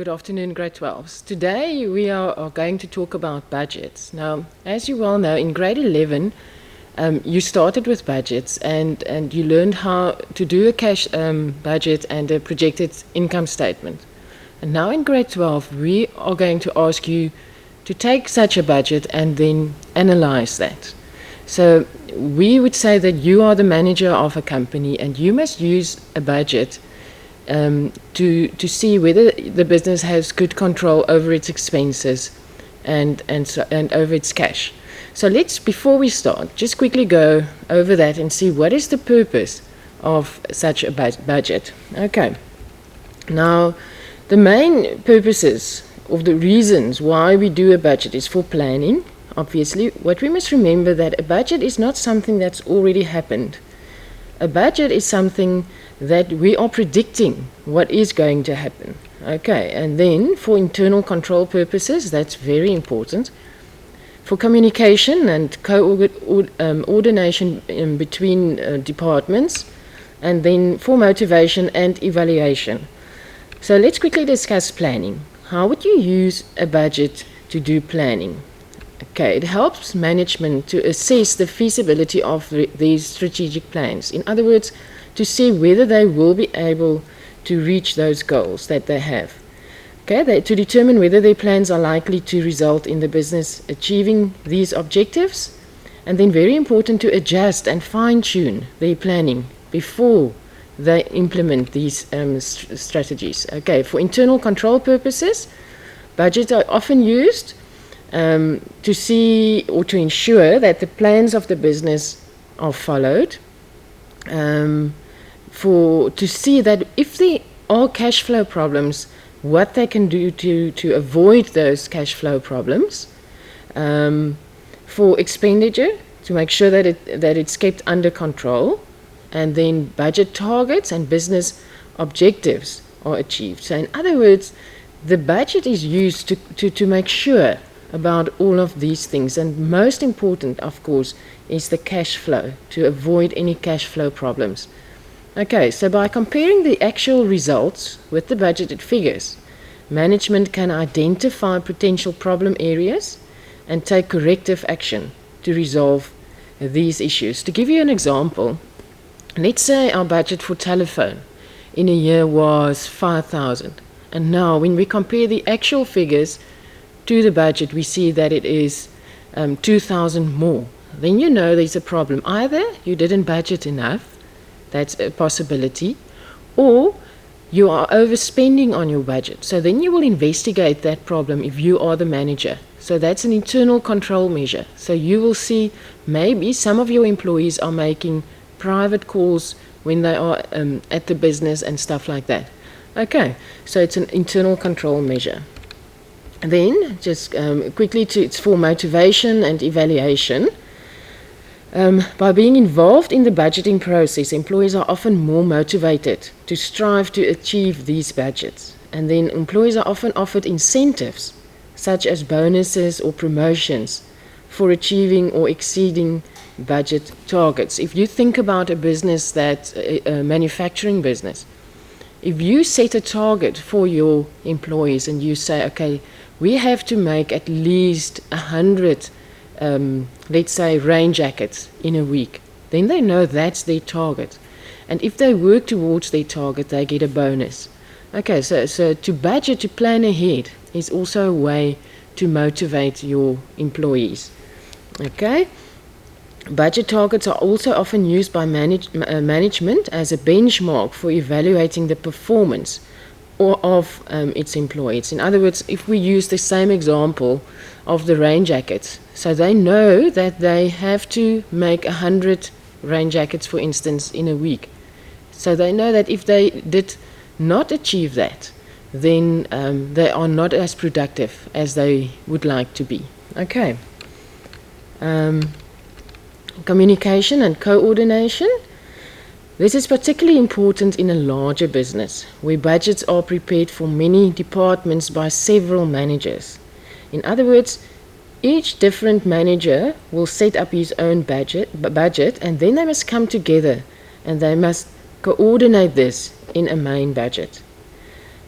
Good afternoon, grade 12s. Today we are going to talk about budgets. Now, as you well know, in grade 11, you started with budgets and you learned how to do a cash budget and a projected income statement. And now in grade 12, we are going to ask you to take such a budget and then analyze that. So we would say that you are the manager of a company and you must use a budget to see whether the business has good control over its expenses and over its cash. So let's, before we start, just quickly go over that and see what is the purpose of such a budget. Okay. Now, the main purposes of the reasons why we do a budget is for planning. Obviously, what we must remember that a budget is not something that's already happened. A budget is something that we are predicting what is going to happen. Okay, and then for internal control purposes, that's very important. For communication and coordination between departments, and then for motivation and evaluation. So let's quickly discuss planning. How would you use a budget to do planning? Okay, it helps management to assess the feasibility of these strategic plans. In other words, to see whether they will be able to reach those goals that they have. Okay, to determine whether their plans are likely to result in the business achieving these objectives, and then very important to adjust and fine-tune their planning before they implement these strategies. Okay, for internal control purposes, budgets are often used to see or to ensure that the plans of the business are followed, to see that if there are cash flow problems, what they can do to avoid those cash flow problems, for expenditure, to make sure that it's kept under control, and then budget targets and business objectives are achieved. So in other words, the budget is used to make sure about all of these things, and most important, of course, is the cash flow, to avoid any cash flow problems. Okay, so by comparing the actual results with the budgeted figures, management can identify potential problem areas and take corrective action to resolve these issues. To give you an example, let's say our budget for telephone in a year was 5,000, and now when we compare the actual figures to the budget, we see that it is 2,000 more. Then you know there's a problem. Either you didn't budget enough, that's a possibility, or you are overspending on your budget. So then you will investigate that problem if you are the manager. So that's an internal control measure. So you will see maybe some of your employees are making private calls when they are at the business and stuff like that. Okay, so it's an internal control measure. Then, just quickly, it's for motivation and evaluation. By being involved in the budgeting process, employees are often more motivated to strive to achieve these budgets. And then employees are often offered incentives, such as bonuses or promotions, for achieving or exceeding budget targets. If you think about a business that's a manufacturing business, if you set a target for your employees and you say, okay, we have to make at least 100, let's say, rain jackets in a week, then they know that's their target. And if they work towards their target, they get a bonus. Okay, so to budget, to plan ahead, is also a way to motivate your employees. Okay? Budget targets are also often used by management as a benchmark for evaluating the performance of its employees. In other words, if we use the same example of the rain jackets, so they know that they have to make 100 rain jackets, for instance, in a week. So they know that if they did not achieve that, then they are not as productive as they would like to be. Okay. Communication and coordination. This is particularly important in a larger business, where budgets are prepared for many departments by several managers. In other words, each different manager will set up his own budget, and then they must come together and they must coordinate this in a main budget.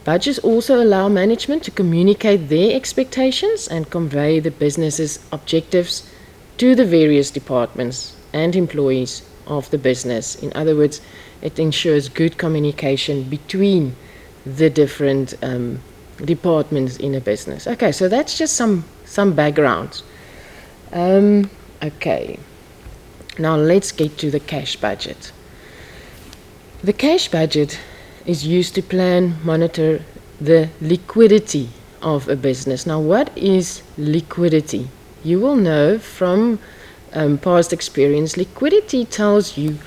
Budgets also allow management to communicate their expectations and convey the business's objectives to the various departments and employees of the business. In other words, it ensures good communication between the different departments in a business. Okay, so that's just some background. Okay, now let's get to the cash budget. The cash budget is used to plan, monitor the liquidity of a business. Now, what is liquidity? You will know from past experience, liquidity tells you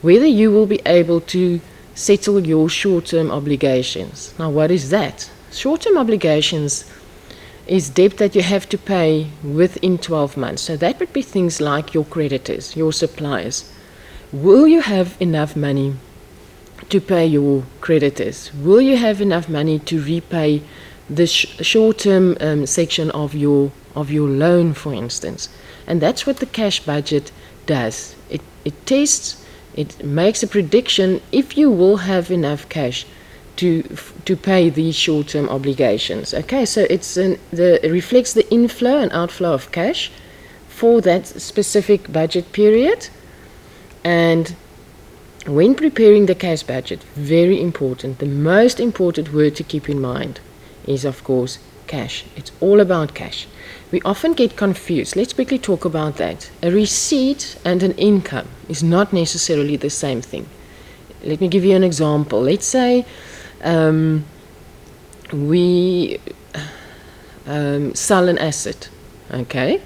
whether you will be able to settle your short-term obligations. Now, what is that? Short-term obligations is debt that you have to pay within 12 months. So that would be things like your creditors, your suppliers. Will you have enough money to pay your creditors? Will you have enough money to repay the short-term section of your loan, for instance? And that's what the cash budget does. It tests, it makes a prediction if you will have enough cash to pay these short-term obligations. Okay, so it reflects the inflow and outflow of cash for that specific budget period. And when preparing the cash budget, very important, the most important word to keep in mind is, of course, cash. It's all about cash. We often get confused. Let's quickly talk about that. A receipt and an income is not necessarily the same thing. Let me give you an example. Let's say we sell an asset. Okay,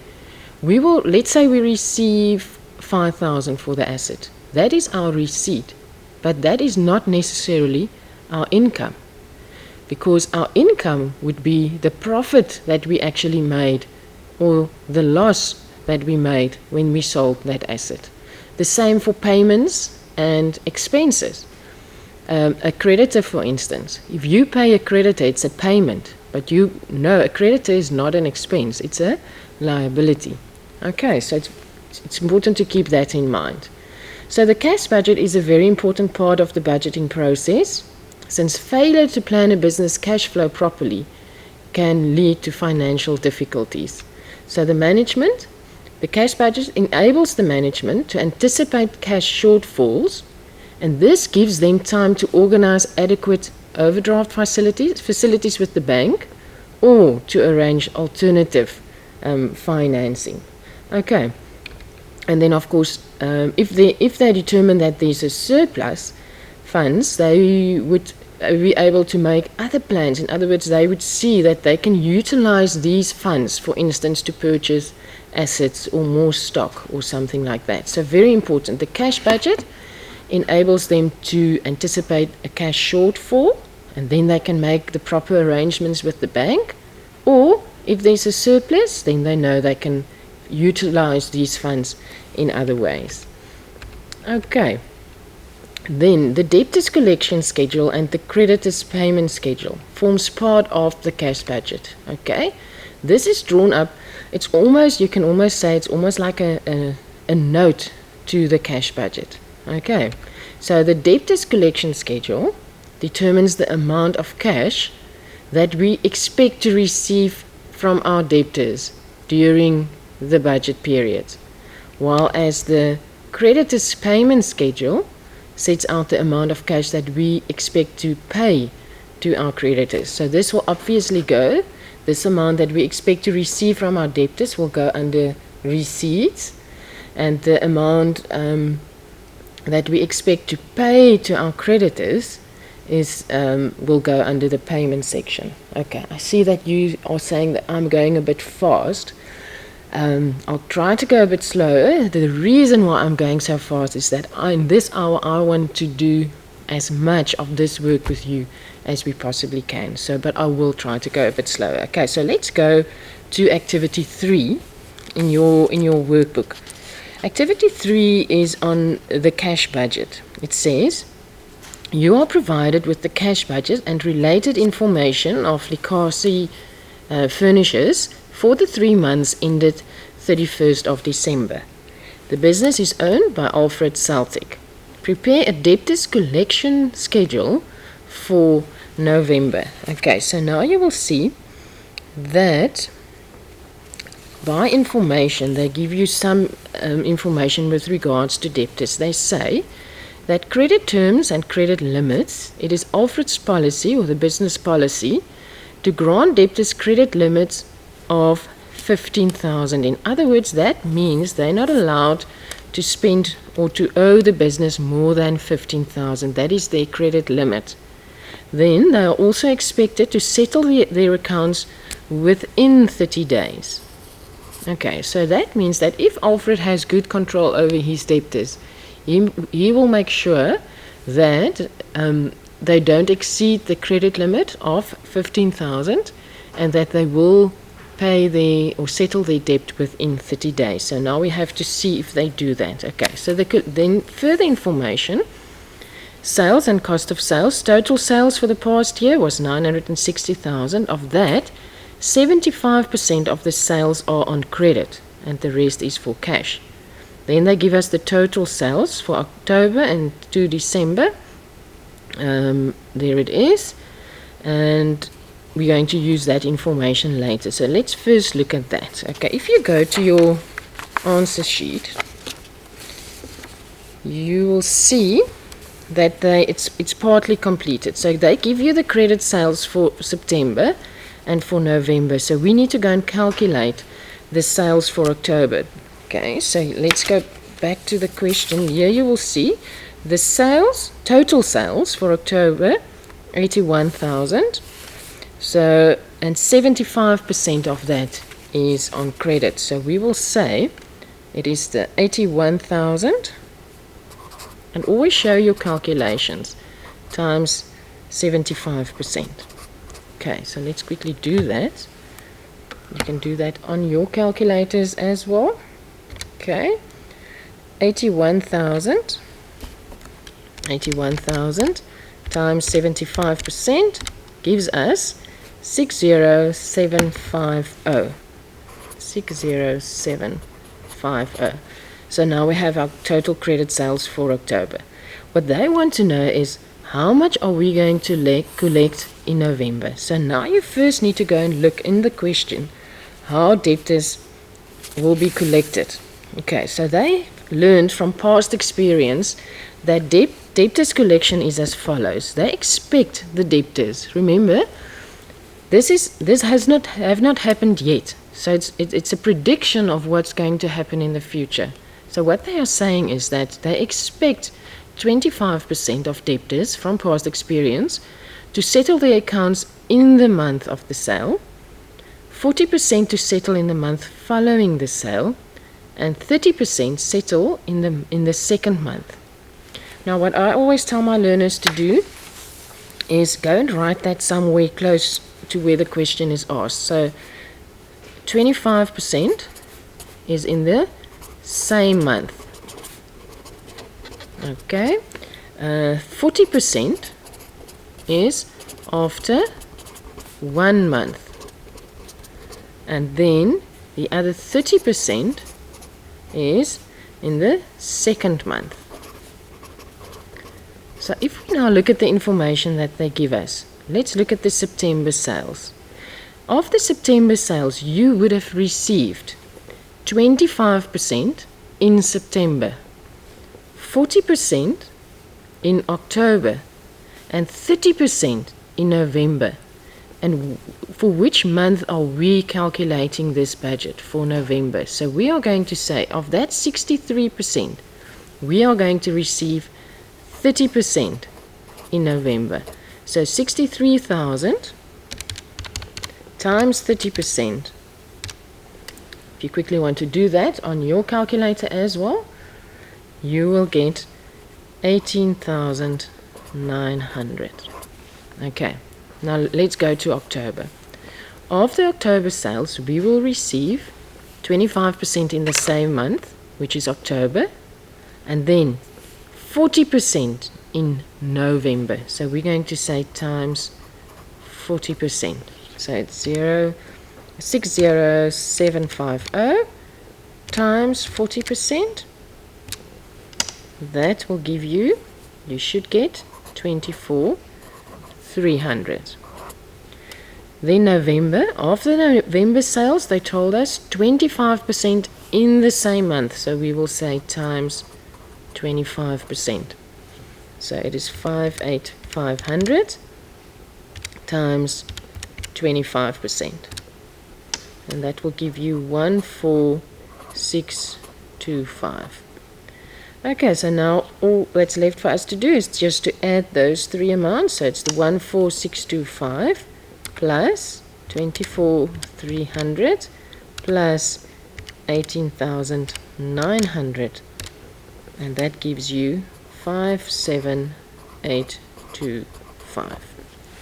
let's say we receive 5,000 for the asset. That is our receipt, but that is not necessarily our income, because our income would be the profit that we actually made or the loss that we made when we sold that asset. The same for payments and expenses. A creditor, for instance, if you pay a creditor, it's a payment, but you know a creditor is not an expense, it's a liability. Okay, so it's important to keep that in mind. So the cash budget is a very important part of the budgeting process, since failure to plan a business cash flow properly can lead to financial difficulties. So the cash budget enables the management to anticipate cash shortfalls, and this gives them time to organize adequate overdraft facilities with the bank, or to arrange alternative financing. Okay. And then, of course, if they determine that there's a surplus funds, they would be able to make other plans. In other words, they would see that they can utilize these funds, for instance, to purchase assets or more stock or something like that. So very important. The cash budget enables them to anticipate a cash shortfall, and then they can make the proper arrangements with the bank. Or if there's a surplus, then they know they can utilize these funds in other ways. Okay, then the debtors collection schedule and the creditors payment schedule forms part of the cash budget. Okay, this is drawn up. You can almost say it's almost like a note to the cash budget. Okay, so the debtors collection schedule determines the amount of cash that we expect to receive from our debtors during the budget period, while as the creditors payment schedule sets out the amount of cash that we expect to pay to our creditors. So this will obviously go, this amount that we expect to receive from our debtors will go under receipts, and the amount that we expect to pay to our creditors will go under the payment section. Okay, I see that you are saying that I'm going a bit fast. I'll try to go a bit slower. The reason why I'm going so fast is that in this hour I want to do as much of this work with you as we possibly can. But I will try to go a bit slower. Okay, so let's go to activity 3 in your workbook. Activity 3 is on the cash budget. It says, you are provided with the cash budget and related information of Likasi Furnishers for the 3 months ended 31st of December. The business is owned by Alfred Celtic. Prepare a debtors collection schedule for November. Okay, so now you will see that by information, they give you some information with regards to debtors. They say that credit terms and credit limits, it is Alfred's policy or the business policy to grant debtors credit limits of 15,000. In other words, that means they're not allowed to spend or to owe the business more than 15,000. That is their credit limit. Then they are also expected to settle their accounts within 30 days. Okay, so that means that if Alfred has good control over his debtors, he will make sure that they don't exceed the credit limit of 15,000 and that they will pay or settle their debt within 30 days. So now we have to see if they do that. Okay, so then further information. Sales and cost of sales. Total sales for the past year was 960,000. Of that, 75% of the sales are on credit and the rest is for cash. Then they give us the total sales for October and to December. There it is. And we're going to use that information later. So let's first look at that. Okay, if you go to your answer sheet, you will see that it's partly completed. So they give you the credit sales for September and for November. So we need to go and calculate the sales for October. Okay, so let's go back to the question. Here you will see the sales, total sales for October, 81,000. So, and 75% of that is on credit. So we will say it is the 81,000. And always show your calculations times 75%. Okay, so let's quickly do that. You can do that on your calculators as well. Okay, 81,000 times 75% gives us 60750. 60750. So now we have our total credit sales for October. What they want to know is how much are we going to collect in November. So now you first need to go and look in the question how debtors will be collected. Okay, so they learned from past experience that debtors collection is as follows. They expect the debtors. Remember, this have not happened yet. So it's a prediction of what's going to happen in the future. So what they are saying is that they expect 25% of debtors from past experience to settle their accounts in the month of the sale, 40% to settle in the month following the sale, and 30% settle in the second month. Now what I always tell my learners to do is go and write that somewhere close to where the question is asked. So 25% is in the same month. Okay, 40% is after 1 month, and then the other 30% is in the second month. So if we now look at the information that they give us, let's look at the September sales. Of the September sales, you would have received 25% in September, 40% in October, and 30% in November. And for which month are we calculating this budget? For November. So we are going to say of that 63%, we are going to receive 30% in November. So 63,000 times 30%. If you quickly want to do that on your calculator as well, you will get 18,900. Okay, now let's go to October. Of the October sales, we will receive 25% in the same month, which is October, and then 40% in November. So we're going to say times 40%. So it's 60750 times 40%. That will give you should get 24,000. 300. Then November, after the November sales, they told us 25% in the same month. So we will say times 25%. So it is 5,500 times 25%. And that will give you 14,625. Okay, so now all that's left for us to do is just to add those three amounts. So it's the 14,625 plus 24,300 plus 18,900, and that gives you 5,7,825.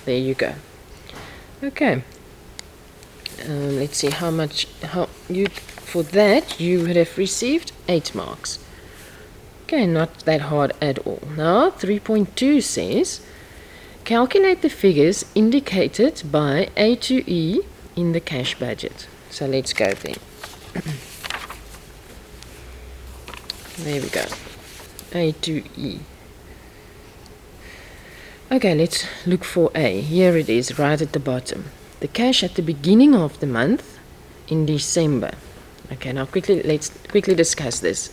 There you go. Okay. Let's see how you for that you would have received 8 marks. Okay, not that hard at all. Now 3.2 says calculate the figures indicated by A to E in the cash budget. So let's go there. There we go. A to E. Okay, let's look for A. Here it is, right at the bottom. The cash at the beginning of the month in December. Okay, now let's quickly discuss this.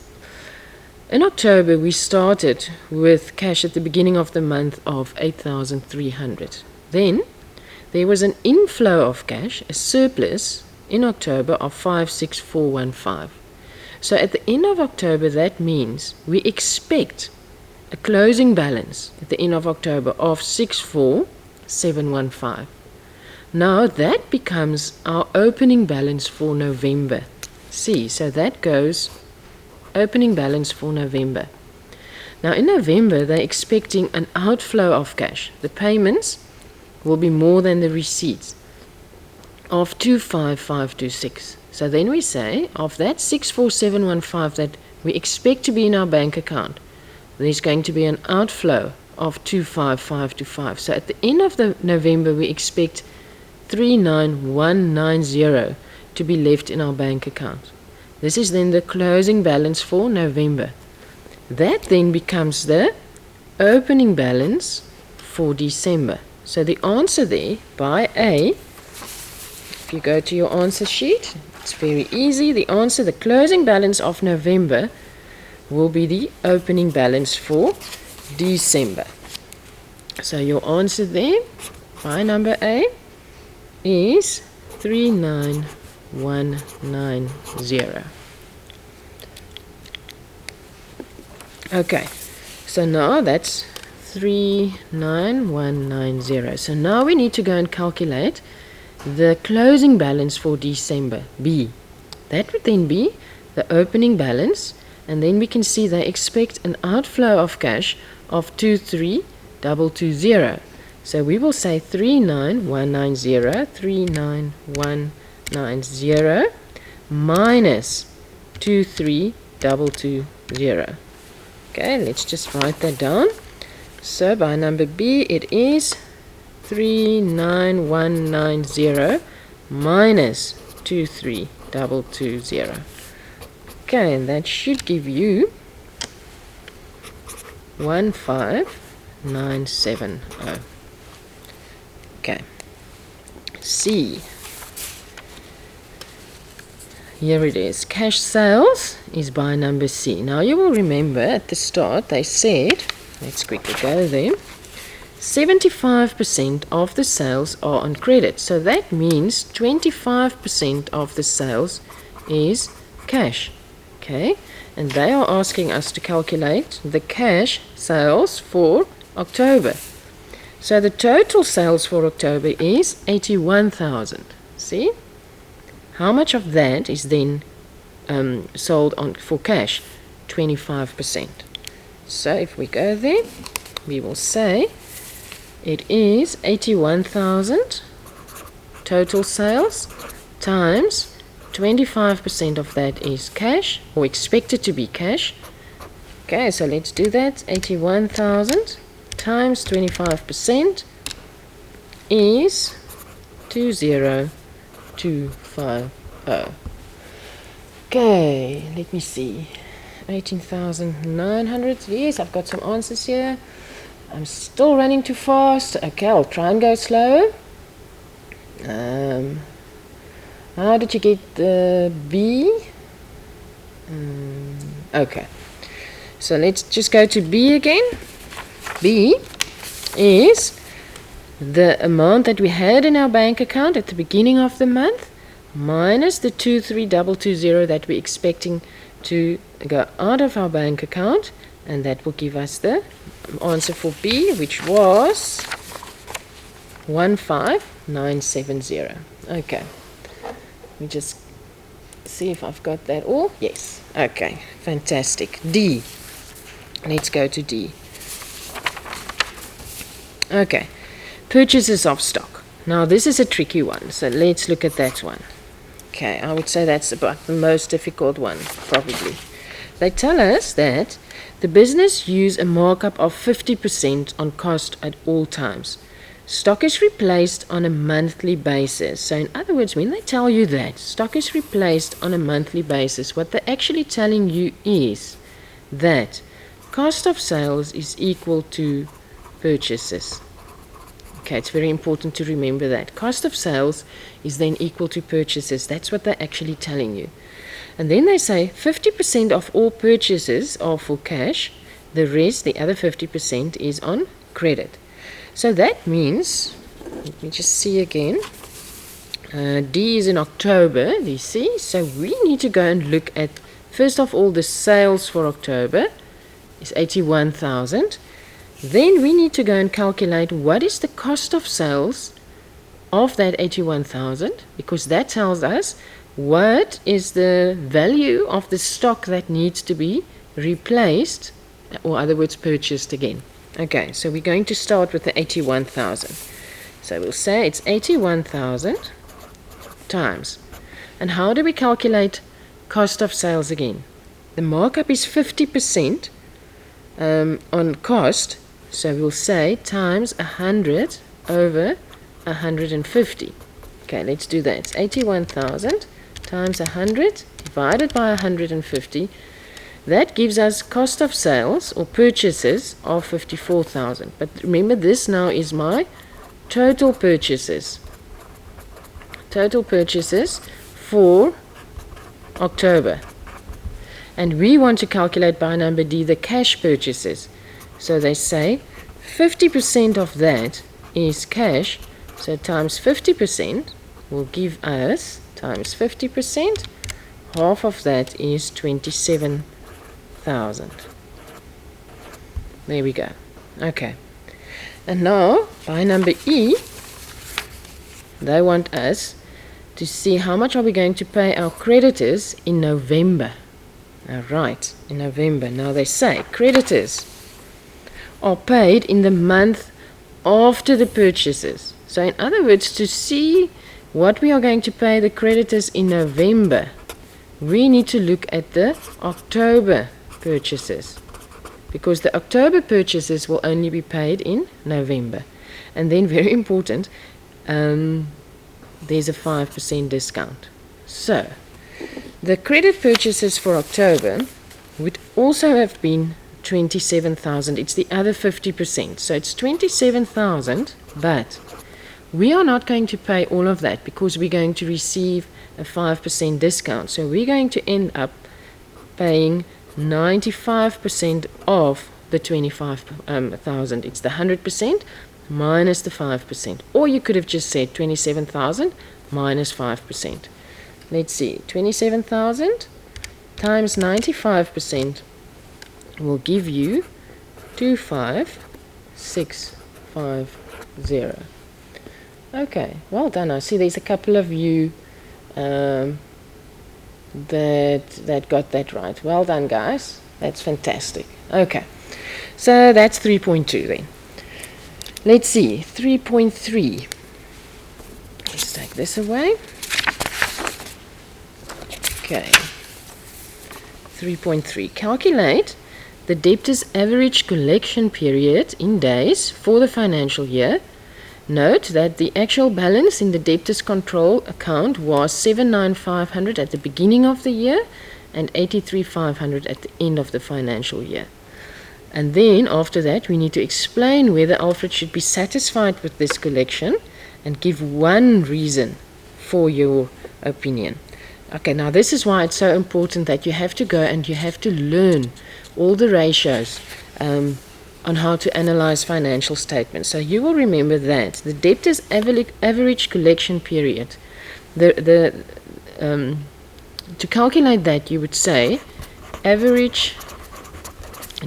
In October, we started with cash at the beginning of the month of 8,300. Then there was an inflow of cash, a surplus, in October of 5,6,415. So at the end of October, that means we expect a closing balance at the end of October of 6,4,715. Now that becomes our opening balance for November. See, so that goes opening balance for November. Now in November, they're expecting an outflow of cash. The payments will be more than the receipts of 25526. So then we say, of that 64715 that we expect to be in our bank account, there's going to be an outflow of 25525. So at the end of the November, we expect 39190 to be left in our bank account. This is then the closing balance for November. That then becomes the opening balance for December. So the answer there by A, if you go to your answer sheet, it's very easy. The answer, the closing balance of November, will be the opening balance for December. So your answer there by number A is 39190. Okay, so now that's 39190. So now we need to go and calculate the closing balance for December, B. That would then be the opening balance, and then we can see they expect an outflow of cash of 23,220. So we will say 39190 minus 23,220. Okay, let's just write that down. So by number B, it is 39190 minus 23,220. Okay, and that should give you 15970. Okay. C. Here it is. Cash sales is by number C. Now you will remember at the start they said, let's quickly go there, 75% of the sales are on credit. So that means 25% of the sales is cash. Okay, and they are asking us to calculate the cash sales for October. So the total sales for October is 81,000. See? How much of that is then sold on for cash? 25%. So if we go there, we will say it is 81,000 total sales times 25% of that is cash, or expected to be cash. Okay, so let's do that. 81,000 times 25% is 20250. Okay, let me see. 18,900. Yes, I've got some answers here. I'm still running too fast. Okay, I'll try and go slower. How did you get the B? Okay, so let's just go to B again. B is the amount that we had in our bank account at the beginning of the month minus the 23,220 that we're expecting to go out of our bank account, and that will give us the answer for B, which was 15970. Okay, let me just see if I've got that all. Yes. Okay, fantastic. D. Let's go to D. Okay, purchases of stock. Now this is a tricky one, so let's look at that one. Okay, I would say that's about the most difficult one, probably. They tell us that the business use a markup of 50% on cost at all times. Stock is replaced on a monthly basis. So in other words, when they tell you that stock is replaced on a monthly basis, what they're actually telling you is that cost of sales is equal to purchases. Okay, it's very important to remember that. Cost of sales is then equal to purchases. That's what they're actually telling you. And then they say 50% of all purchases are for cash. The rest, the other 50%, is on credit. So that means, let me just see again. D is in October, you see. So we need to go and look at, first of all, the sales for October is 81,000. Then we need to go and calculate what is the cost of sales of that 81,000, because that tells us what is the value of the stock that needs to be replaced, or other words, purchased again. Okay, so we're going to start with the 81,000. So we'll say it's 81,000 times. And how do we calculate cost of sales again? The markup is 50% on cost. So we'll say times 100 over 150. Okay, let's do that. It's 81,000 times 100 divided by 150. That gives us cost of sales or purchases of 54,000. But remember, this now is my total purchases. Total purchases for October. And we want to calculate by number D the cash purchases. So they say 50% of that is cash. So times 50% will give us, times 50%, half of that is 27,000. There we go. Okay. And now, by number E, they want us to see how much are we going to pay our creditors in November. All right, in November. Now they say creditors are paid in the month after the purchases. So in other words, to see what we are going to pay the creditors in November, we need to look at the October purchases, because the October purchases will only be paid in November. And then, very important, there's a 5% discount. So the credit purchases for October would also have been 27,000. It's the other 50%. So it's 27,000, but we are not going to pay all of that because we're going to receive a 5% discount. So we're going to end up paying 95% of the 25,000. It's the 100% minus the 5%. Or you could have just said 27,000 minus 5%. Let's see, 27,000 times 95% will give you 25,650. Okay, well done. I see there's a couple of you that got that right. Well done, guys. That's fantastic. Okay, so that's 3.2 then. Let's see, 3.3. Let's take this away. Okay, 3.3. Calculate the debtor's average collection period in days for the financial year. Note that the actual balance in the debtor's control account was 79,500 at the beginning of the year and 83,500 at the end of the financial year. And then after that, we need to explain whether Alfred should be satisfied with this collection and give one reason for your opinion. Okay, now this is why it's so important that you have to go and you have to learn all the ratios on how to analyze financial statements. So you will remember that the debtors average collection period, to calculate that, you would say average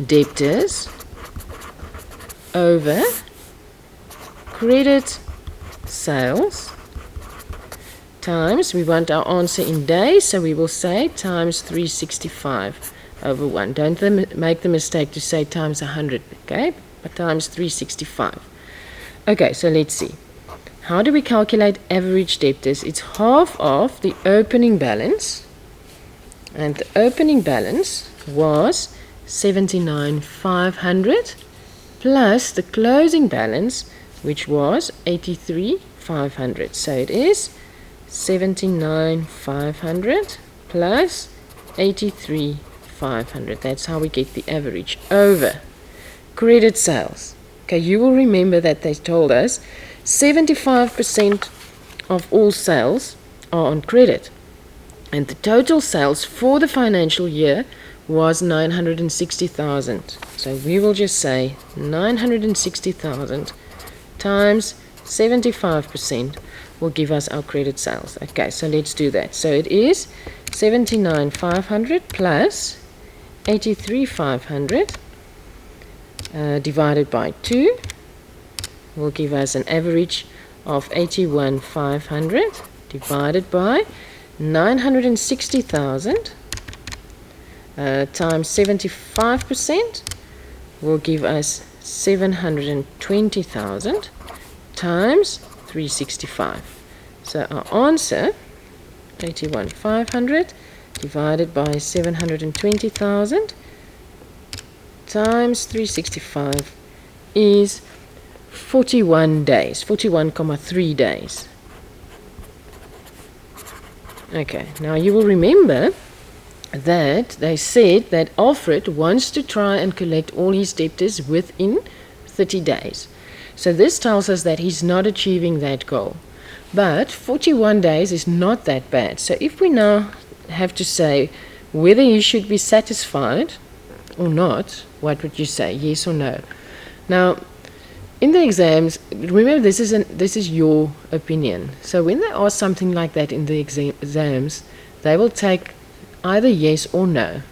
debtors over credit sales times, we want our answer in days, so we will say times 365 over 1. Don't make the mistake to say times 100, okay? But times 365. Okay, so let's see. How do we calculate average debtors? It's half of the opening balance, and the opening balance was 79,500 plus the closing balance, which was 83,500. So it is 79,500 plus 83,500. That's how we get the average over credit sales. Okay, you will remember that they told us 75% of all sales are on credit, and the total sales for the financial year was 960,000. So we will just say 960,000 times 75% will give us our credit sales. Okay, so let's do that. So it is 79,500 plus 83,500 divided by 2 will give us an average of 81,500 divided by 960,000 times 75% will give us 720,000 times 365. So our answer, 81,500 divided by 720,000 times 365 is 41 days, 41,3 days. Okay, now you will remember that they said that Alfred wants to try and collect all his debtors within 30 days. So this tells us that he's not achieving that goal. But 41 days is not that bad. So if we now have to say whether he should be satisfied or not, what would you say, yes or no? Now, in the exams, remember this is your opinion. So when they ask something like that in the exams, they will take either yes or no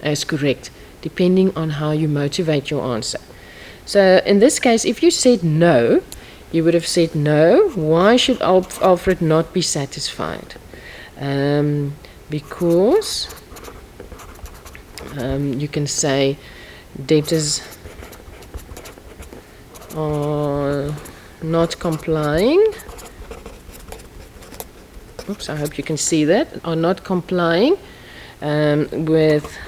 as correct, depending on how you motivate your answer. So in this case, if you said no, you would have said no. Why should Alfred not be satisfied? Because you can say debtors are not complying. Oops, I hope you can see that. Are not complying with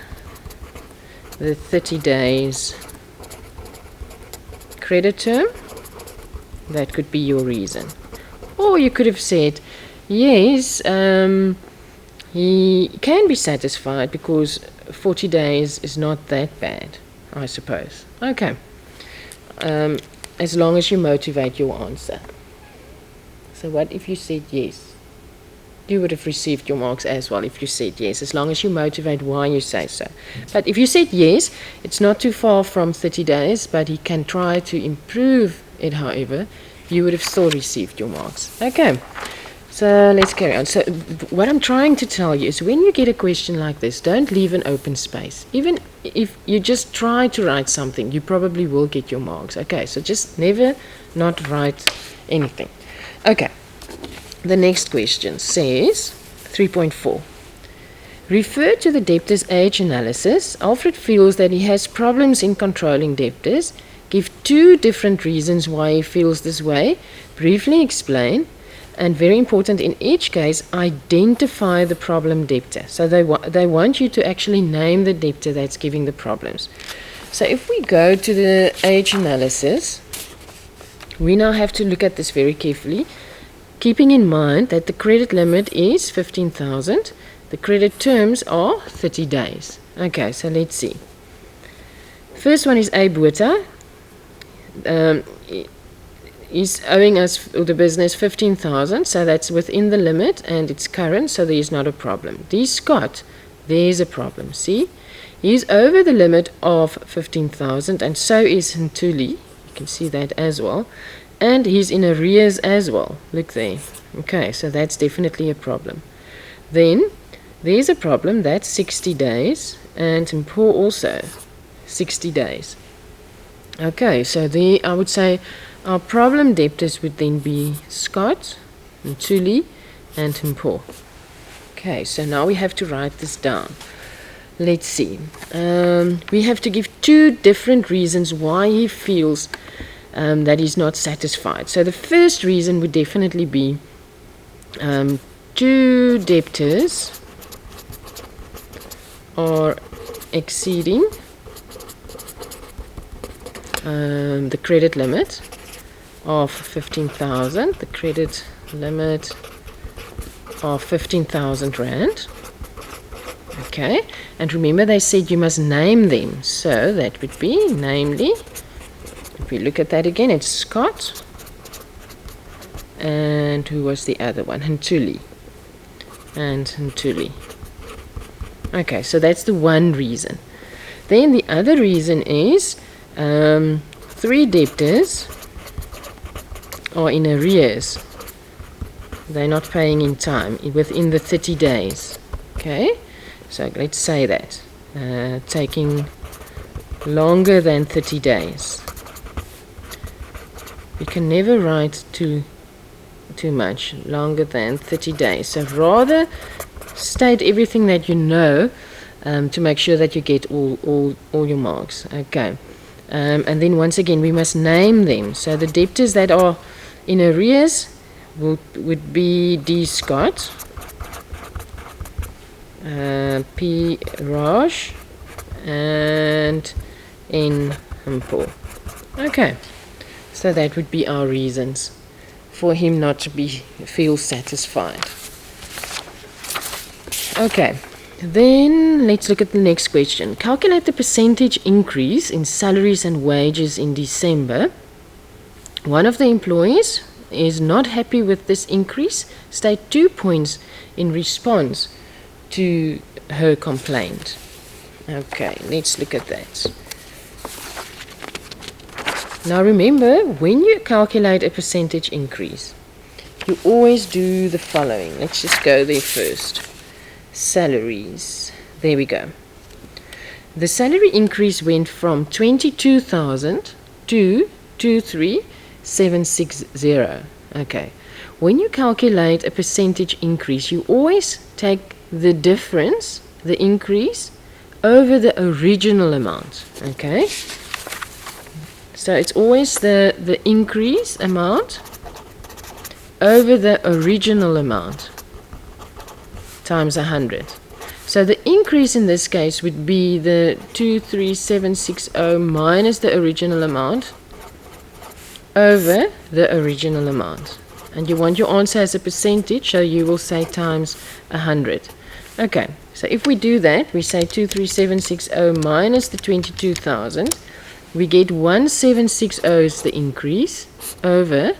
the 30 days credit term. That could be your reason. Or you could have said, yes, he can be satisfied because 40 days is not that bad, I suppose. Okay. As long as you motivate your answer. So what if you said yes? You would have received your marks as well if you said yes, as long as you motivate why you say so. But if you said yes, it's not too far from 30 days, but he can try to improve it, however, you would have still received your marks. Okay, so let's carry on. So what I'm trying to tell you is when you get a question like this, don't leave an open space. Even if you just try to write something, you probably will get your marks. Okay, so just never not write anything. Okay, the next question says 3.4. Refer to the debtor's age analysis. Alfred feels that he has problems in controlling debtors. Give 2 different reasons why he feels this way. Briefly explain. And very important, in each case, identify the problem debtor. So they want you to actually name the debtor that's giving the problems. So if we go to the age analysis, we now have to look at this very carefully, keeping in mind that the credit limit is 15,000. The credit terms are 30 days. Okay, so let's see. First one is A. Botha. He's owing us, or the business, 15,000, so that's within the limit and it's current, so there's not a problem. D. Scott, there's a problem. See, he's over the limit of 15,000, and so is Ntuli. You can see that as well, and he's in arrears as well. Look there. Okay, so that's definitely a problem. Then there's a problem, that's 60 days, and Mpho also 60 days. Okay, so there I would say our problem debtors would then be Scott, Ntuli, and Mpho. Okay, so now we have to write this down. Let's see. We have to give 2 different reasons why he feels that he's not satisfied. So the first reason would definitely be 2 debtors are exceeding the credit limit of 15,000, the credit limit of 15,000 Rand. Okay, and remember they said you must name them, so that would be, namely, if we look at that again, it's Scott, and who was the other one? Ntuli. And Ntuli. Okay, so that's the one reason. Then the other reason is 3 debtors are in arrears. They're not paying in time, within the 30 days. Okay, so let's say that. Taking longer than 30 days. You can never write too much, longer than 30 days. So rather state everything that you know to make sure that you get all your marks. Okay. And then once again, we must name them. So the debtors that are in arrears would be D. Scott, P. Raj, and N. Mpho. Okay, so that would be our reasons for him not to feel satisfied. Okay, then let's look at the next question. Calculate the percentage increase in salaries and wages in December. One of the employees is not happy with this increase. State 2 points in response to her complaint. Okay, let's look at that. Now remember, when you calculate a percentage increase, you always do the following. Let's just go there first. Salaries. There we go. The salary increase went from 22,000 to 23,760. Okay. When you calculate a percentage increase, you always take the difference, the increase, over the original amount. Okay. So it's always the increase amount over the original amount times 100. So the increase in this case would be the 23760 minus the original amount over the original amount. And you want your answer as a percentage, so you will say times 100. Okay, so if we do that, we say 23760 minus the 22,000. We get 1760 is the increase over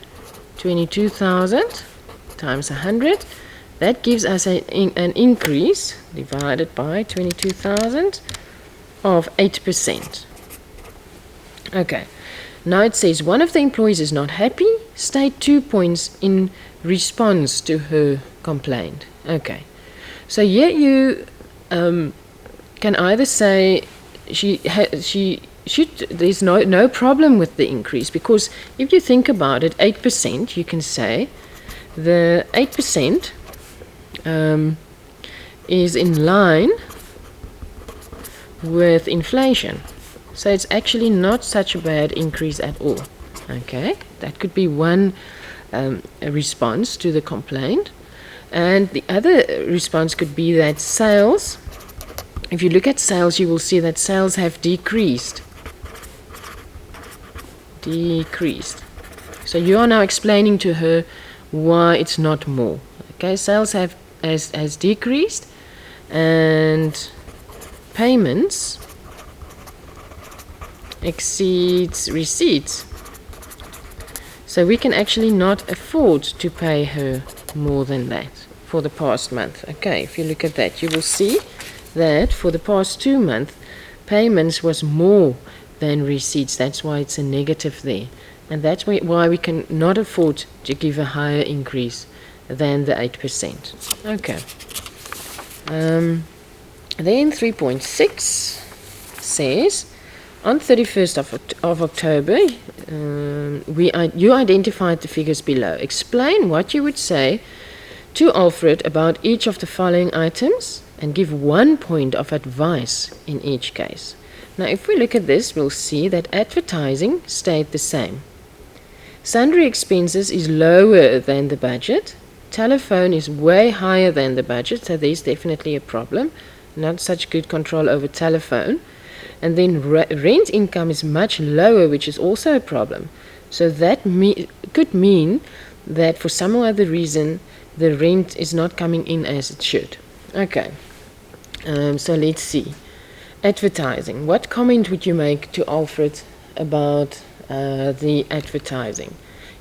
22,000 times 100. That gives us an increase divided by 22,000 of 8%. Okay, now it says one of the employees is not happy. State 2 points in response to her complaint. Okay, so here you can either say there's no problem with the increase, because if you think about it, 8%, you can say the 8% is in line with inflation. So it's actually not such a bad increase at all. Okay, that could be one response to the complaint. And the other response could be that sales, if you look at sales, you will see that sales have decreased. So you are now explaining to her why it's not more. Okay, sales has decreased, and payments exceeds receipts. So we can actually not afford to pay her more than that for the past month. Okay, if you look at that, you will see that for the past 2 months, payments was more than receipts. That's why it's a negative there. And that's why we can not afford to give a higher increase than the 8%. Okay. Then 3.6 says, on 31st of October, you identified the figures below. Explain what you would say to Alfred about each of the following items and give 1 point of advice in each case. Now, if we look at this, we'll see that advertising stayed the same. Sundry expenses is lower than the budget. Telephone is way higher than the budget, so there's definitely a problem. Not such good control over telephone. And then rent income is much lower, which is also a problem. So that could mean that for some other reason, the rent is not coming in as it should. Okay, so let's see. Advertising. What comment would you make to Alfred about the advertising?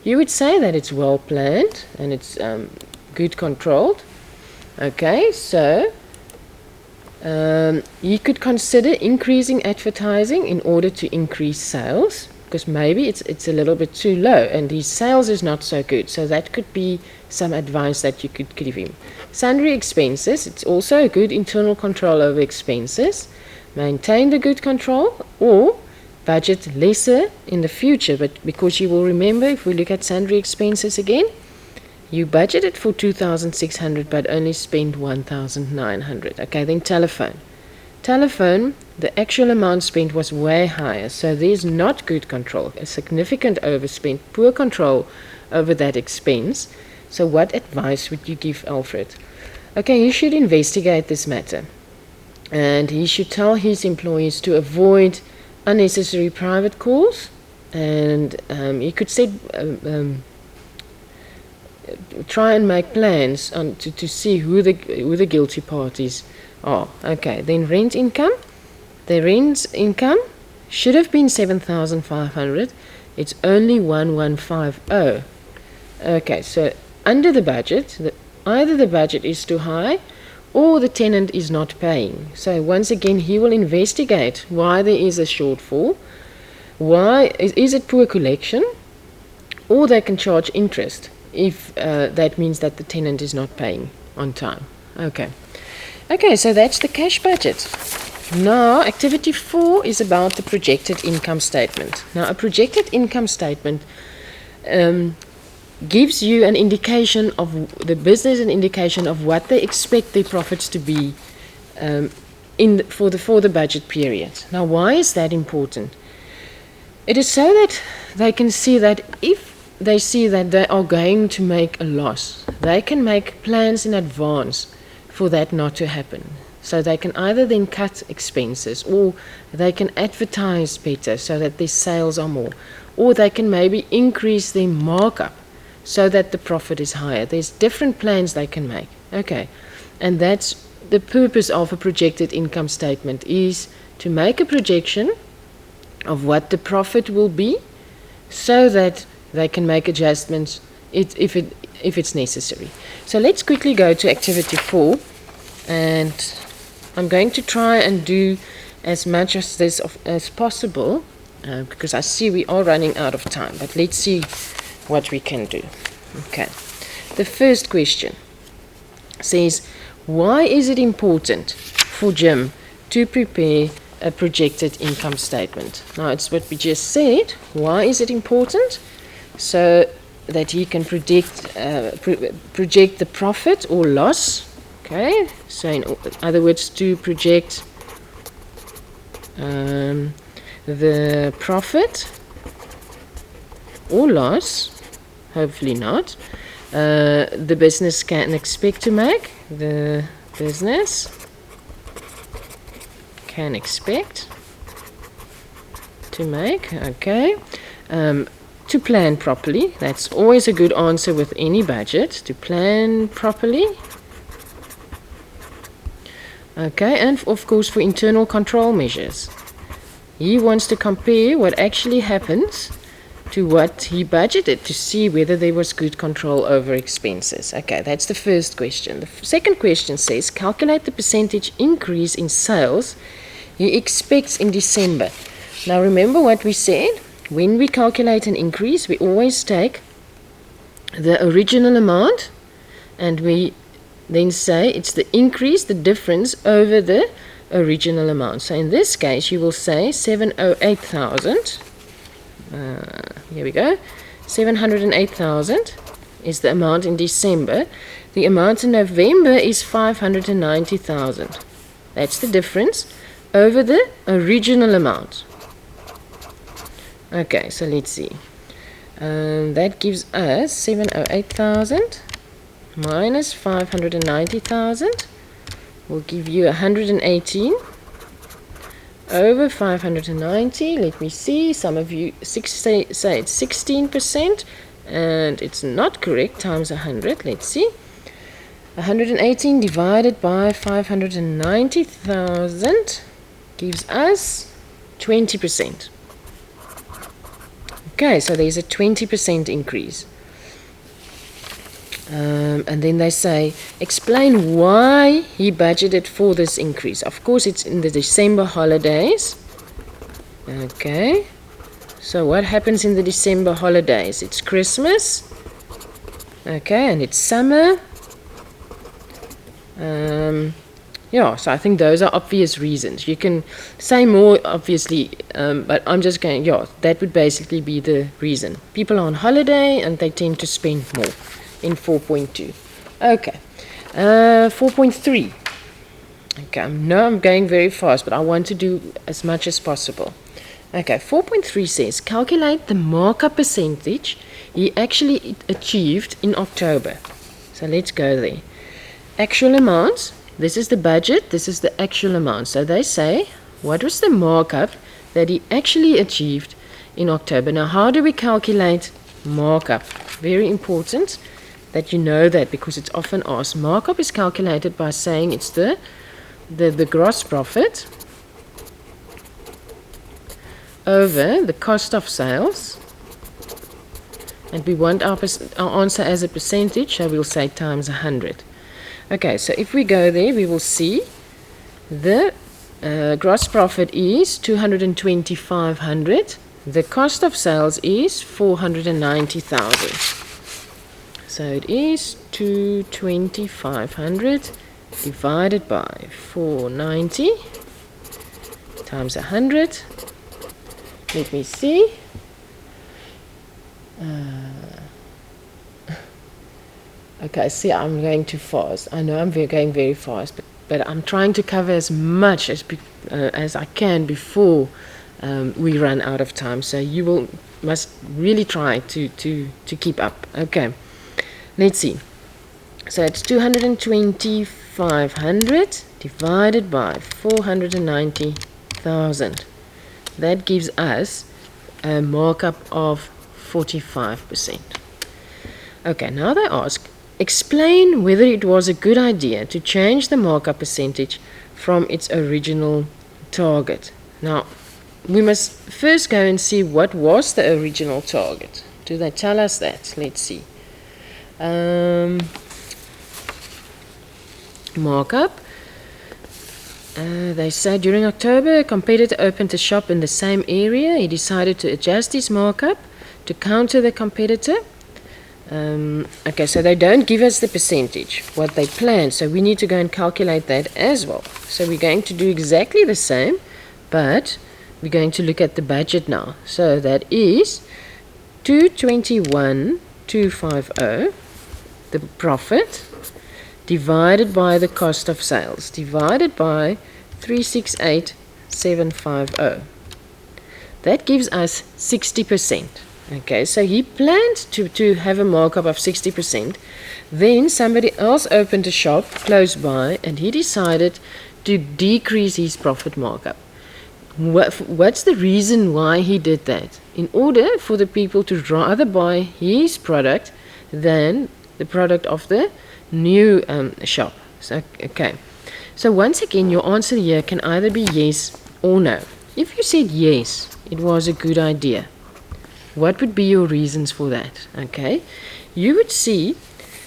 You would say that it's well planned and it's good controlled. Okay, so you could consider increasing advertising in order to increase sales, because maybe it's a little bit too low and his sales is not so good. So that could be some advice that you could give him. Sundry expenses, it's also a good internal control over expenses. Maintain the good control, or budget lesser in the future. But because you will remember, if we look at sundry expenses again, you budgeted for 2,600 but only spent 1,900. Okay, then telephone. Telephone, the actual amount spent was way higher, so there's not good control. A significant overspend, poor control over that expense. So what advice would you give Alfred? Okay, you should investigate this matter. And he should tell his employees to avoid unnecessary private calls, and he could set try and make plans to see who the guilty parties are. Okay, then rent income. The rent income should have been 7,500. It's only 1,150. Okay, so under the budget, either the budget is too high or the tenant is not paying. So once again, he will investigate why there is a shortfall. Why is it poor collection, or they can charge interest if that means that the tenant is not paying on time. Okay, so that's the cash budget. Now, activity 4 is about the projected income statement. Now, a projected income statement gives you an indication of the business, an indication of what they expect their profits to be for the budget period. Now, why is that important? It is so that they can see that if they see that they are going to make a loss, they can make plans in advance for that not to happen. So they can either then cut expenses, or they can advertise better so that their sales are more, or they can maybe increase their markup so that the profit is higher. There's different plans they can make. Okay, and that's the purpose of a projected income statement, is to make a projection of what the profit will be so that they can make adjustments if it's necessary. So let's quickly go to activity 4, and I'm going to try and do as much of this as possible because I see we are running out of time, but let's see what we can do. Okay, the first question says, why is it important for Jim to prepare a projected income statement? Now, it's what we just said. Why is it important? So that he can project the profit or loss. Okay, so in other words, to project the profit or loss, hopefully not, the business can expect to make. The business can expect to make. Okay. To plan properly. That's always a good answer with any budget. To plan properly. Okay, and of course for internal control measures. He wants to compare what actually happens to what he budgeted to see whether there was good control over expenses. Okay, that's the first question. The second question says, calculate the percentage increase in sales he expects in December. Now remember what we said? When we calculate an increase, we always take the original amount and we then say it's the increase, the difference over the original amount. So in this case, you will say 708,000. Here we go. 708,000 is the amount in December. The amount in November is 590,000. That's the difference over the original amount. Okay, so let's see. That gives us 708,000 minus 590,000 will give you 118 over 590. Let me see. Some of you say it's 16%, and it's not correct. Times 100. Let's see. 118 divided by 590,000 gives us 20%. Okay, so there's a 20% increase. And then they say, explain why he budgeted for this increase. Of course, it's in the December holidays. Okay. So what happens in the December holidays? It's Christmas. Okay, and it's summer. Yeah, so I think those are obvious reasons. You can say more, obviously, but I'm just going, yeah, that would basically be the reason. People are on holiday and they tend to spend more in 4.2. Okay, 4.3. Okay, I know I'm going very fast, but I want to do as much as possible. Okay, 4.3 says, calculate the markup percentage he actually achieved in October. So let's go there. Actual amounts. This is the budget, this is the actual amount. So they say, what was the markup that he actually achieved in October? Now, how do we calculate markup? Very important that you know that, because it's often asked. Markup is calculated by saying it's the gross profit over the cost of sales. And we want our answer as a percentage, so we'll say times 100. Okay, so if we go there, we will see the gross profit is 220,500. The cost of sales is 490,000. So it is 220,500 divided by 490 times 100. Let me see. Okay, see, I'm going too fast. I know I'm going very fast, but I'm trying to cover as much as I can before we run out of time. So you must really try to keep up. Okay, let's see. So it's 220,500 divided by 490,000. That gives us a markup of 45%. Okay, now they ask, explain whether it was a good idea to change the markup percentage from its original target. Now, we must first go and see what was the original target. Do they tell us that? Let's see. Markup. They say during October, a competitor opened a shop in the same area. He decided to adjust his markup to counter the competitor. Okay, so they don't give us the percentage, what they plan, so we need to go and calculate that as well. So we're going to do exactly the same, but we're going to look at the budget now. So that is 221,250, the profit, divided by the cost of sales, divided by 368,750. That gives us 60%. Okay, so he planned to have a markup of 60%. Then somebody else opened a shop close by and he decided to decrease his profit markup. What's the reason why he did that? In order for the people to rather buy his product than the product of the new shop. So, okay, so once again your answer here can either be yes or no. If you said yes, it was a good idea, what would be your reasons for that? Okay, you would see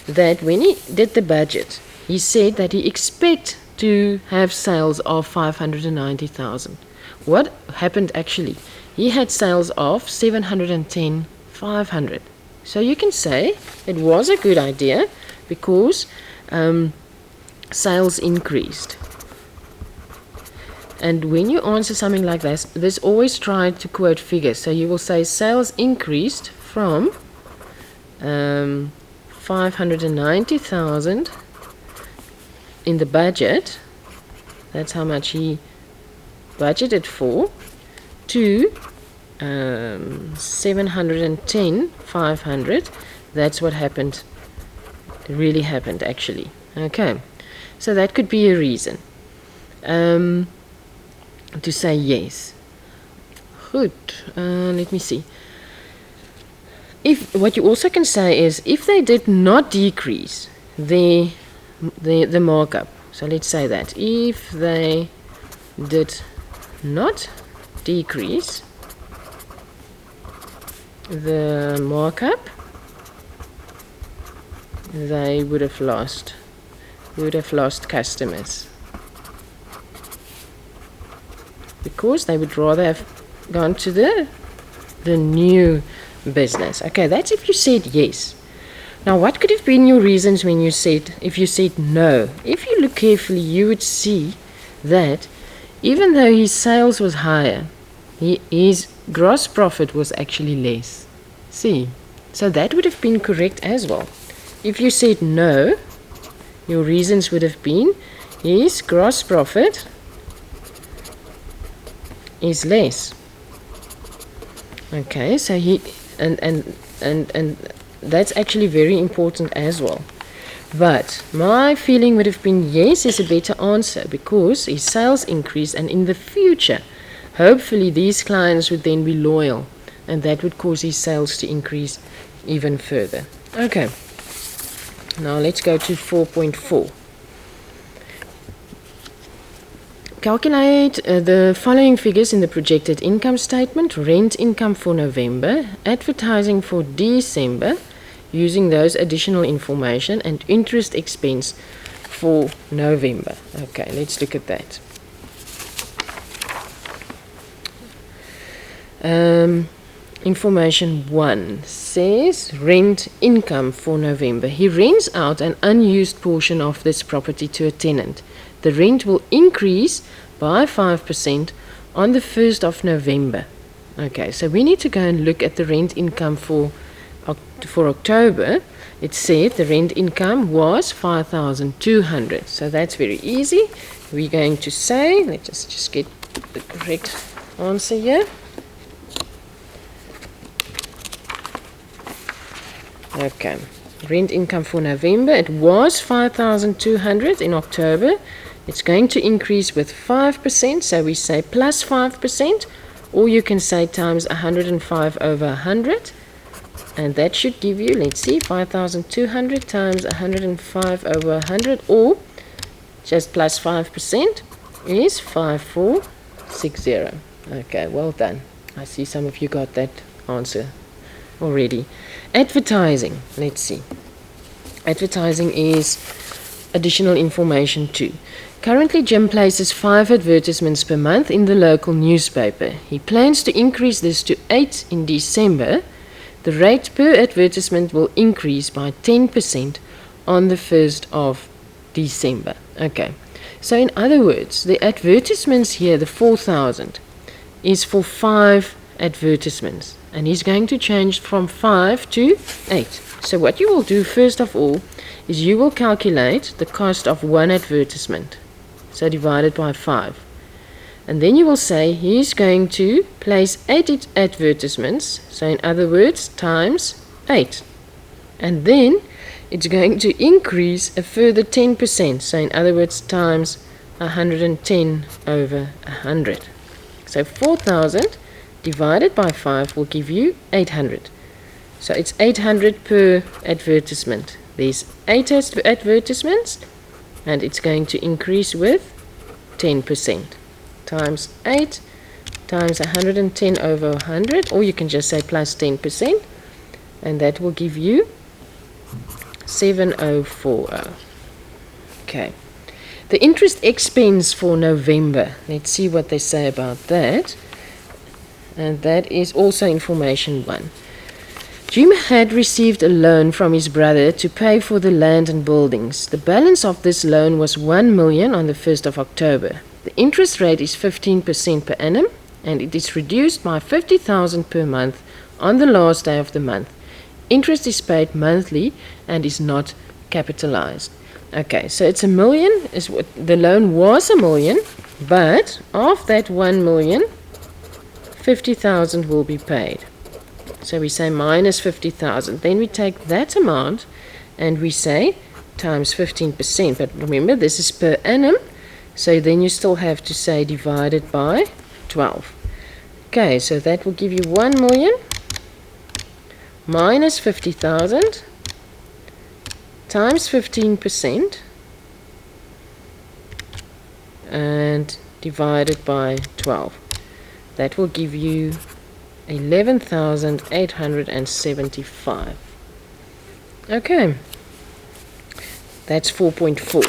that when he did the budget, he said that he expect to have sales of 590,000. What happened actually? He had sales of 710,500. So you can say it was a good idea because sales increased. And when you answer something like this, always try to quote figures. So you will say sales increased from 590,000 in the budget, that's how much he budgeted for, to 710,500. That's what happened, really happened actually. Okay, so that could be a reason to say yes. Good. Let me see. If what you also can say is if they did not decrease the markup. So let's say that if they did not decrease the markup, they would have lost customers, because they would rather have gone to the new business. Okay, that's if you said yes. Now, what could have been your reasons when if you said no? If you look carefully, you would see that even though his sales was higher, his gross profit was actually less. See, so that would have been correct as well. If you said no, your reasons would have been his gross profit is less. Okay, so and that's actually very important as well. But my feeling would have been yes is a better answer, because his sales increase, and in the future, hopefully these clients would then be loyal, and that would cause his sales to increase even further. Okay, now let's go to 4.4. Calculate the following figures in the projected income statement: rent income for November, advertising for December, using those additional information, and interest expense for November. Okay, let's look at that. Information 1 says rent income for November. He rents out an unused portion of this property to a tenant. The rent will increase by 5% on the 1st of November. Okay, so we need to go and look at the rent income for October. It said the rent income was 5,200. So that's very easy. We're going to say, let's just get the correct answer here. Okay, rent income for November, it was 5,200 in October. It's going to increase with 5%, so we say plus 5%, or you can say times 105 over 100, and that should give you, let's see, 5,200 times 105 over 100, or just plus 5% is 5460. Okay, well done. I see some of you got that answer already. Advertising, let's see. Advertising is additional information too. Currently, Jim places 5 advertisements per month in the local newspaper. He plans to increase this to 8 in December. The rate per advertisement will increase by 10% on the 1st of December. Okay, so in other words, the advertisements here, the 4,000, is for 5 advertisements. And he's going to change from 5 to 8. So what you will do first of all is you will calculate the cost of one advertisement. So divided by 5. And then you will say he's going to place 8 advertisements. So in other words, times 8. And then it's going to increase a further 10%. So in other words, times 110 over 100. So 4,000 divided by 5 will give you 800. So it's 800 per advertisement. There's 8 advertisements, and it's going to increase with 10%. Times 8 times 110 over 100, or you can just say plus 10%, and that will give you 7040. Okay. The interest expense for November, let's see what they say about that. And that is also information 1. Jim had received a loan from his brother to pay for the land and buildings. The balance of this loan was 1 million on the 1st of October. The interest rate is 15% per annum, and it is reduced by 50,000 per month on the last day of the month. Interest is paid monthly and is not capitalized. Okay, so it's 1 million, is what the loan was 1 million, but of that 1 million, 50,000 will be paid. So we say minus 50,000. Then we take that amount and we say times 15%. But remember, this is per annum. So then you still have to say divided by 12. Okay, so that will give you 1 million minus 50,000 times 15% and divided by 12. That will give you 11,875. Okay, that's 4.4.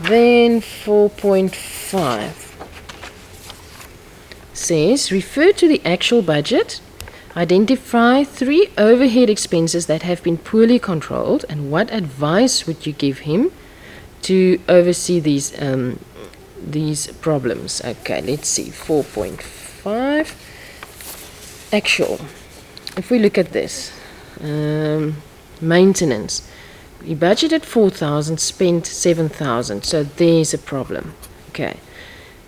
Then 4.5 says, refer to the actual budget, identify 3 overhead expenses that have been poorly controlled, and what advice would you give him to oversee these problems. Okay, let's see, 4.5 actual. If we look at this, maintenance, we budgeted 4,000, spent 7,000, so there's a problem. Okay,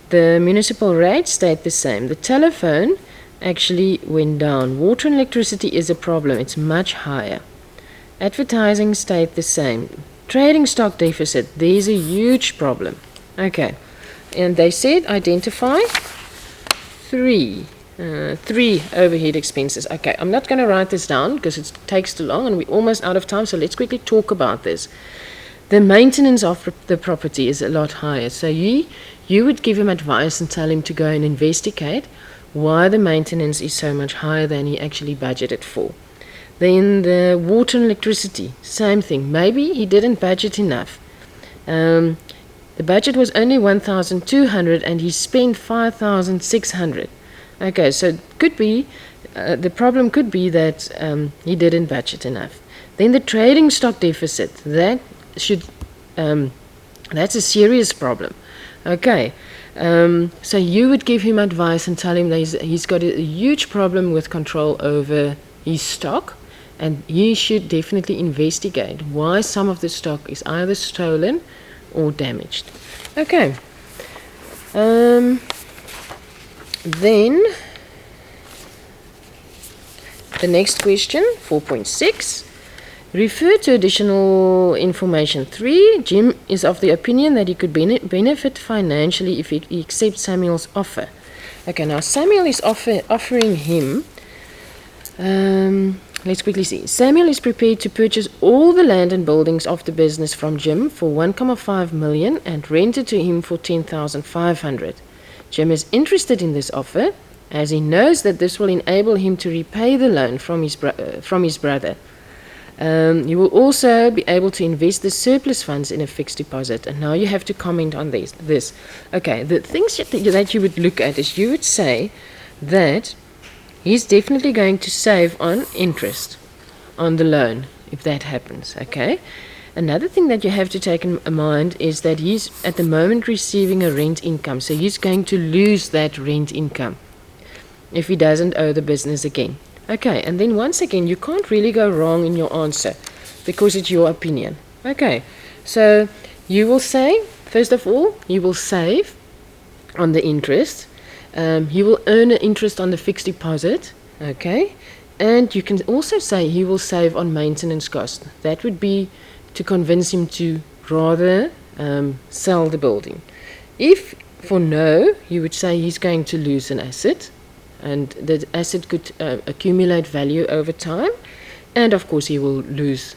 the municipal rates stayed the same. The telephone actually went down. Water and electricity is a problem, it's much higher. Advertising stayed the same. Trading stock deficit, there's a huge problem. Okay, and they said identify 3 overhead expenses. Okay, I'm not going to write this down because it takes too long and we're almost out of time, so let's quickly talk about this. The maintenance of the property is a lot higher, so you would give him advice and tell him to go and investigate why the maintenance is so much higher than he actually budgeted for. Then the water and electricity, same thing. Maybe he didn't budget enough. The budget was only 1,200 and he spent 5,600. Okay, so it could be, the problem could be that he didn't budget enough. Then the trading stock deficit, that's a serious problem. Okay, so you would give him advice and tell him that he's got a huge problem with control over his stock, and he should definitely investigate why some of the stock is either stolen or damaged. Okay. Then the next question, 4.6. Refer to additional information 3. Jim is of the opinion that he could benefit financially if he accepts Samuel's offer. Okay, now Samuel is offering him, let's quickly see. Samuel is prepared to purchase all the land and buildings of the business from Jim for 1.5 million and rent it to him for 10,500. Jim is interested in this offer as he knows that this will enable him to repay the loan from his brother. You will also be able to invest the surplus funds in a fixed deposit. And now you have to comment on this. Okay, the things that you would look at is you would say that he's definitely going to save on interest on the loan if that happens. Okay. Another thing that you have to take in mind is that he's at the moment receiving a rent income. So he's going to lose that rent income if he doesn't owe the business again. Okay, and then once again, you can't really go wrong in your answer because it's your opinion. Okay, so you will say, first of all, you will save on the interest. He will earn an interest on the fixed deposit. Okay, and you can also say he will save on maintenance costs. That would be to convince him to rather sell the building. If for no, you would say he's going to lose an asset, and the asset could accumulate value over time, and of course he will lose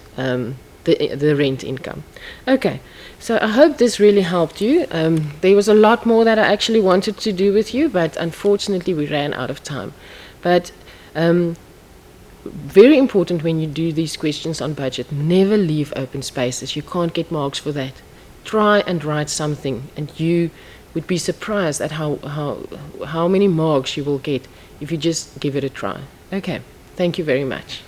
the rent income. Okay, so I hope this really helped you. There was a lot more that I actually wanted to do with you, but unfortunately we ran out of time. But very important when you do these questions on budget, never leave open spaces. You can't get marks for that. Try and write something, and you would be surprised at how many marks you will get if you just give it a try. Okay, thank you very much.